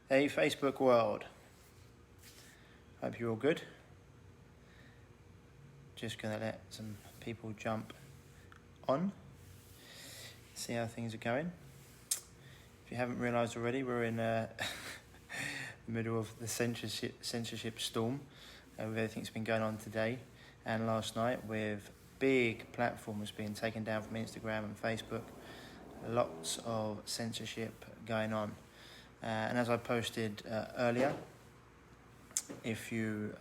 Hey Facebook world, hope you're all good. Just gonna let some people jump on, see how things are going. If you haven't realised already, we're in the middle of the censorship storm with everything that's been going on today and last night, with big platforms being taken down from Instagram and Facebook. Lots of censorship going on. And as I posted earlier, if you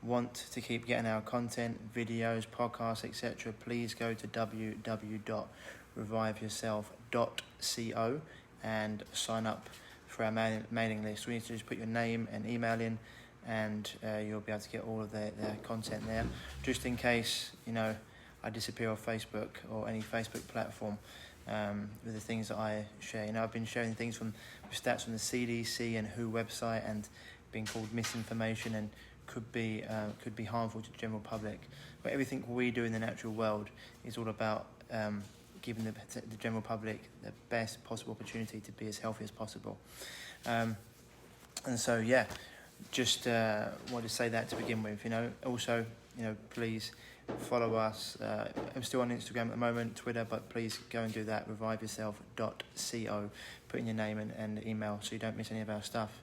want to keep getting our content, videos, podcasts, etc., please go to www.reviveyourself.co and sign up for our mailing list. We need to just put your name and email in, and you'll be able to get all of their content there, just in case, I disappear off Facebook or any Facebook platform. With the things that I share, I've been sharing things with stats from the CDC and WHO website, and being called misinformation and could be harmful to the general public. But everything we do in the natural world is all about giving the general public the best possible opportunity to be as healthy as possible. And so, just wanted to say that to begin with. Also, please follow us. I'm still on Instagram at the moment, Twitter, but please go and do that, reviveyourself.co. Put in your name and email so you don't miss any of our stuff.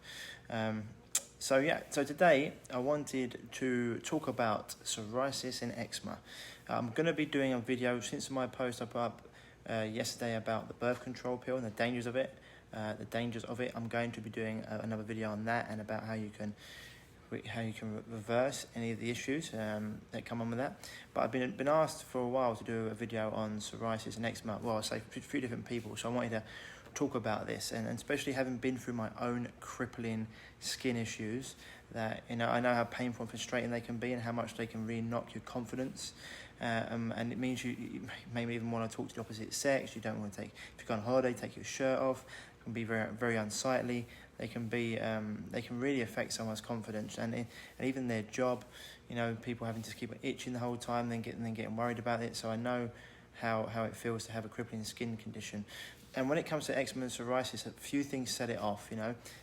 So today I wanted to talk about psoriasis and eczema. I'm going to be doing a video since my post I put up yesterday about the birth control pill and the dangers of it. I'm going to be doing another video on that, and about how you can reverse any of the issues that come on with that. But I've been asked for a while to do a video on psoriasis and eczema. Well, I say a few different people, so I wanted to talk about this, and especially having been through my own crippling skin issues, that I know how painful and frustrating they can be, and how much they can really knock your confidence. And it means you maybe even want to talk to the opposite sex. You don't want to if you go on holiday, take your shirt off. It can be very, very unsightly. They can really affect someone's confidence and even their job. People having to keep itching the whole time, then getting worried about it. So I know how it feels to have a crippling skin condition. And when it comes to eczema and psoriasis, a few things set it off.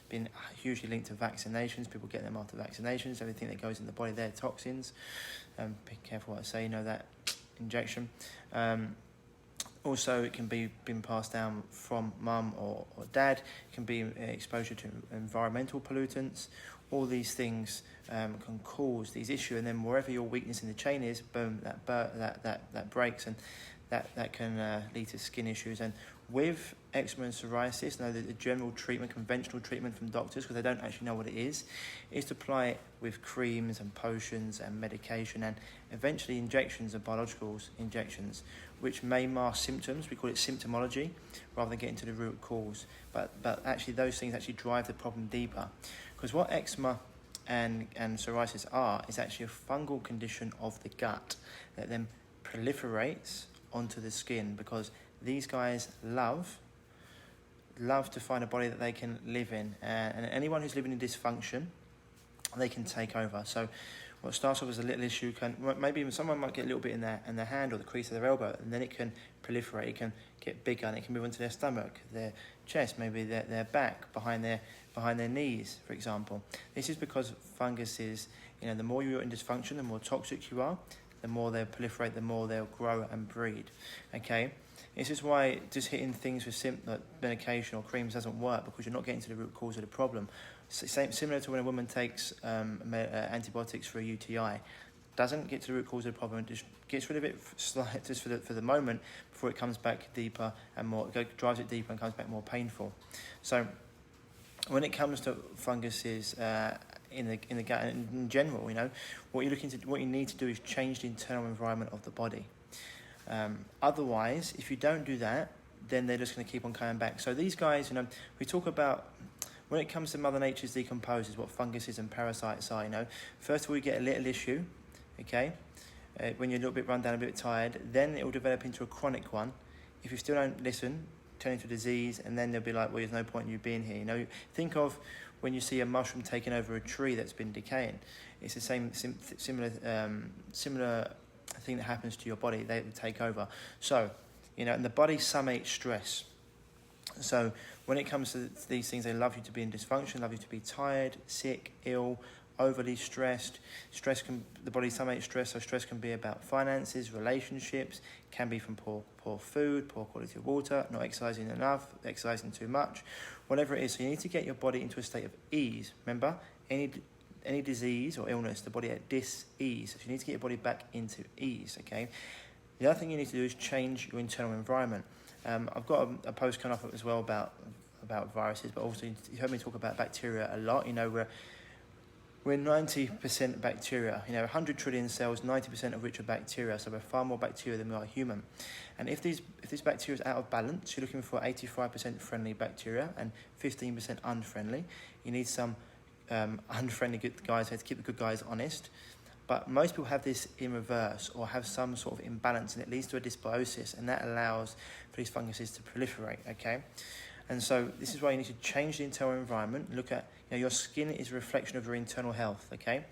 Been hugely linked to vaccinations. People get them after vaccinations. Everything that goes in the body, they're toxins. Be careful what I say. That injection. Also, it can be been passed down from mum or dad. It can be exposure to environmental pollutants. All these things can cause these issues, and then wherever your weakness in the chain is, boom, that breaks, and that can lead to skin issues. And with eczema and psoriasis, the general treatment, conventional treatment from doctors, because they don't actually know what it is to apply it with creams and potions and medication, and eventually injections and biologicals injections, which may mask symptoms. We call it symptomology, rather than getting to the root cause. But actually those things actually drive the problem deeper. Because what eczema and psoriasis is actually a fungal condition of the gut that then proliferates onto the skin, because these guys love to find a body that they can live in, and anyone who's living in dysfunction, they can take over. So what starts off as a little issue maybe even someone might get a little bit in their hand or the crease of their elbow, and then it can proliferate, it can get bigger, and it can move onto their stomach, their chest, maybe their back, behind their knees, for example. This is because funguses, the more you're in dysfunction, the more toxic you are, the more they'll proliferate, the more they'll grow and breed. Okay? This is why just hitting things with like medication or creams doesn't work, because you're not getting to the root cause of the problem. Similar to when a woman takes antibiotics for a UTI. Doesn't get to the root cause of the problem, just gets rid of it just for the moment, before it comes back deeper and more, drives it deeper and comes back more painful. So when it comes to funguses in the gut and in general, what you need to do is change the internal environment of the body. Otherwise, if you don't do that, then they're just going to keep on coming back. So these guys, we talk about, when it comes to Mother Nature's decomposes, what funguses and parasites are, First of all, you get a little issue, okay? When you're a little bit run down, a bit tired, then it will develop into a chronic one. If you still don't listen, turn into a disease, and then they'll be like, well, there's no point in you being here. Think of when you see a mushroom taking over a tree that's been decaying. It's the same similar thing that happens to your body. They will take over. So, and the body summates stress. So when it comes to these things, they love you to be in dysfunction, love you to be tired, sick, ill, overly stressed. The body stomach stress, so stress can be about finances, relationships, can be from poor food, poor quality of water, not exercising enough, exercising too much, whatever it is. So you need to get your body into a state of ease. Remember, any disease or illness, the body at dis-ease. So you need to get your body back into ease, okay? The other thing you need to do is change your internal environment. I've got a post coming up as well about viruses, but also you heard me talk about bacteria a lot. You know, we're 90% bacteria. You know, 100 trillion cells, 90% of which are bacteria. So we're far more bacteria than we are human. And if this bacteria is out of balance, you're looking for 85% friendly bacteria and 15% unfriendly. You need some unfriendly good guys to keep the good guys honest. But most people have this in reverse or have some sort of imbalance, and it leads to a dysbiosis, and that allows for these funguses to proliferate, okay? And so this is why you need to change the internal environment. Look at, your skin is a reflection of your internal health, okay?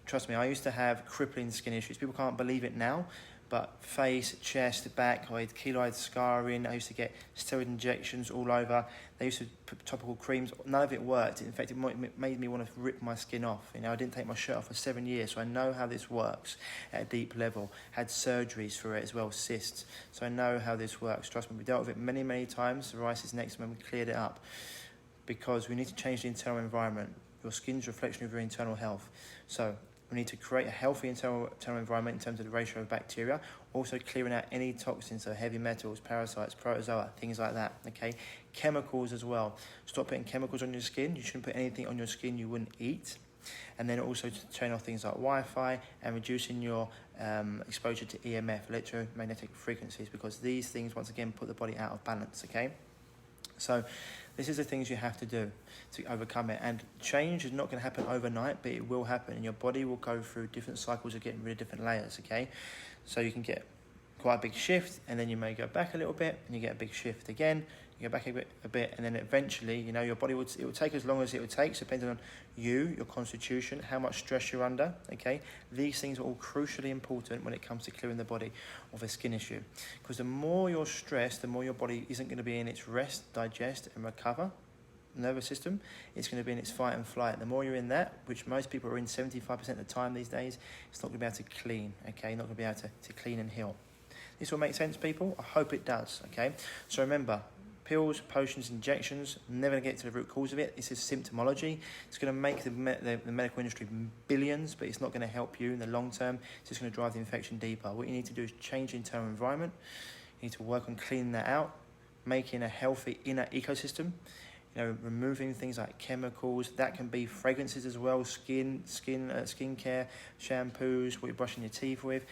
Trust me, I used to have crippling skin issues. People can't believe it now, but face, chest, back, I had keloid scarring. I used to get steroid injections all over. They used to put topical creams. None of it worked. In fact, it made me want to rip my skin off. I didn't take my shirt off for 7 years, so I know how this works at a deep level. Had surgeries for it as well, cysts. So I know how this works. Trust me, we dealt with it many, many times. Psoriasis Eczema, we cleared it up. Because we need to change the internal environment. Your skin's a reflection of your internal health. So we need to create a healthy internal environment in terms of the ratio of bacteria, also clearing out any toxins, so heavy metals, parasites, protozoa, things like that, okay? Chemicals as well. Stop putting chemicals on your skin. You shouldn't put anything on your skin you wouldn't eat. And then also to turn off things like Wi-Fi and reducing your exposure to EMF, electromagnetic frequencies, because these things, once again, put the body out of balance, okay? So this is the things you have to do to overcome it. And change is not going to happen overnight, but it will happen. And your body will go through different cycles of getting rid of different layers, okay? So you can get quite a big shift, and then you may go back a little bit, and you get a big shift again. You go back a bit, and then eventually, your body it will take as long as it would take, depending on you, your constitution, how much stress you're under, okay? These things are all crucially important when it comes to clearing the body of a skin issue. Because the more you're stressed, the more your body isn't going to be in its rest, digest, and recover nervous system. It's going to be in its fight and flight. The more you're in that, which most people are in 75% of the time these days, it's not going to be able to clean, okay? Not going to be able to clean and heal. This will make sense, people? I hope it does, okay? So remember, pills, potions, injections, never going to get to the root cause of it. This is symptomology. It's going to make the medical industry billions, but it's not going to help you in the long term. It's just going to drive the infection deeper. What you need to do is change the internal environment. You need to work on cleaning that out, making a healthy inner ecosystem. Removing things like chemicals. That can be fragrances as well, skincare, shampoos, what you're brushing your teeth with.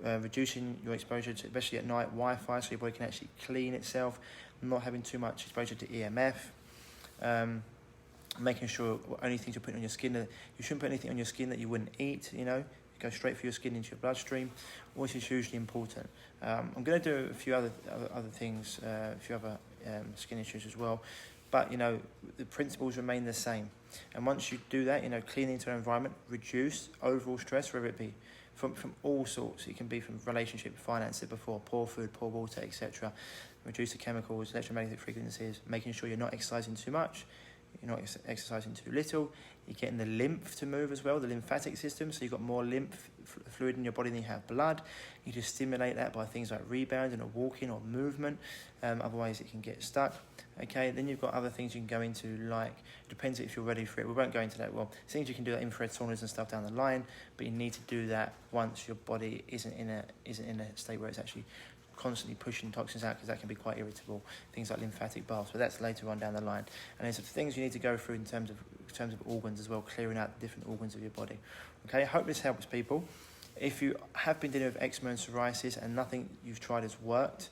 Reducing your exposure to, especially at night, Wi-Fi, so your body can actually clean itself. Not having too much exposure to EMF. Making sure only things you're putting on your skin, you shouldn't put anything on your skin that you wouldn't eat. Go straight for your skin into your bloodstream, which is hugely important. I'm going to do a few other things, a few other skin issues as well. But, the principles remain the same. And once you do that, clean the internal environment, reduce overall stress, whether it be from all sorts. It can be from relationship, finance, before, poor food, poor water, etc. Reduce the chemicals, electromagnetic frequencies, making sure you're not exercising too much, you're not exercising too little. You're getting the lymph to move as well, the lymphatic system, so you've got more lymph fluid in your body than you have blood. You just stimulate that by things like rebounding or walking or movement. Otherwise it can get stuck. Okay, then you've got other things you can go into, like, depends if you're ready for it. We won't go into that. Well, things you can do, like infrared saunas and stuff down the line, but you need to do that once your body isn't in a state where it's actually constantly pushing toxins out, because that can be quite irritable. Things like lymphatic baths, but that's later on down the line. And there's things you need to go through in terms of organs as well, clearing out the different organs of your body. Okay, I hope this helps, people. If you have been dealing with eczema and psoriasis and nothing you've tried has worked,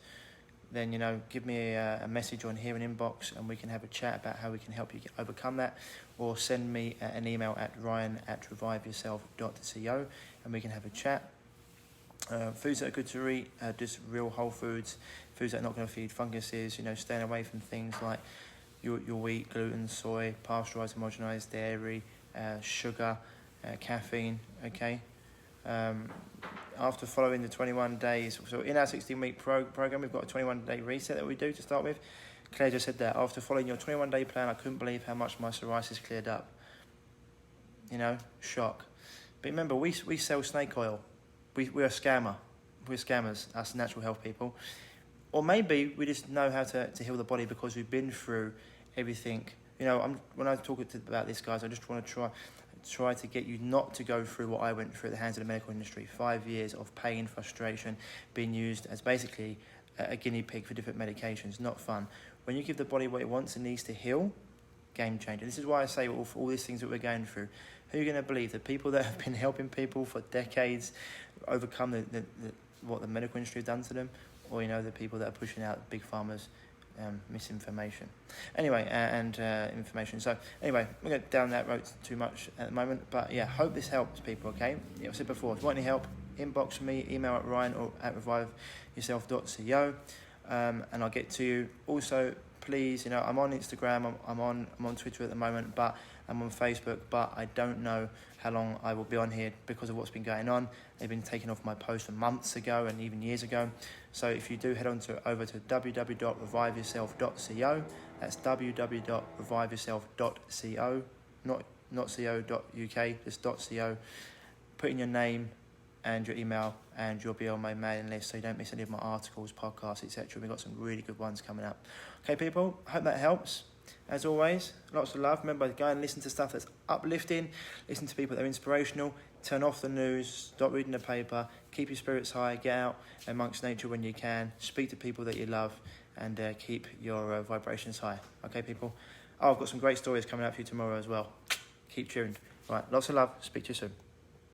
then give me a message on here in inbox, and we can have a chat about how we can help you overcome that, or send me an email at ryan@reviveyourself.co, and we can have a chat. Foods that are good to eat, just real whole foods, foods that are not going to feed funguses, staying away from things like your wheat, gluten, soy, pasteurised, homogenised dairy, sugar, caffeine, okay? After following the 21 days, so in our 16-week program, we've got a 21-day reset that we do to start with. Claire just said that, after following your 21-day plan, I couldn't believe how much my psoriasis cleared up. You know, shock. But remember, we sell snake oil. We're a scammer. We're scammers, us natural health people. Or maybe we just know how to heal the body because we've been through everything. You know, when I talk about this, guys, I just want to try to get you not to go through what I went through at the hands of the medical industry. 5 years of pain, frustration, being used as basically a guinea pig for different medications. Not fun. When you give the body what it wants and needs to heal, game changer. This is why I say all these things that we're going through. Who are you going to believe? The people that have been helping people for decades overcome what the medical industry have done to them, or, you know, the people that are pushing out big pharma's misinformation. Anyway, information. So anyway, we're going down that road too much at the moment, but yeah, hope this helps people, okay? Yeah, I said before, if you want any help, inbox me, email at Ryan or at reviveyourself.co, and I'll get to you. Also, please, you know, I'm on Instagram, I'm on Twitter at the moment, but I'm on Facebook, but I don't know how long I will be on here because of what's been going on. They've been taken off my post months ago and even years ago. So if you do head on over to www.reviveyourself.co, that's www.reviveyourself.co, not co.uk, just .co. Put in your name and your email, and you'll be on my mailing list so you don't miss any of my articles, podcasts, etc. We've got some really good ones coming up. Okay, people, I hope that helps. As always, lots of love. Remember, go and listen to stuff that's uplifting, listen to people that are inspirational, turn off the news, stop reading the paper, keep your spirits high, get out amongst nature when you can, speak to people that you love, and keep your vibrations high. Okay, people? Oh, I've got some great stories coming up for you tomorrow as well. Keep tuned. Right, lots of love. Speak to you soon.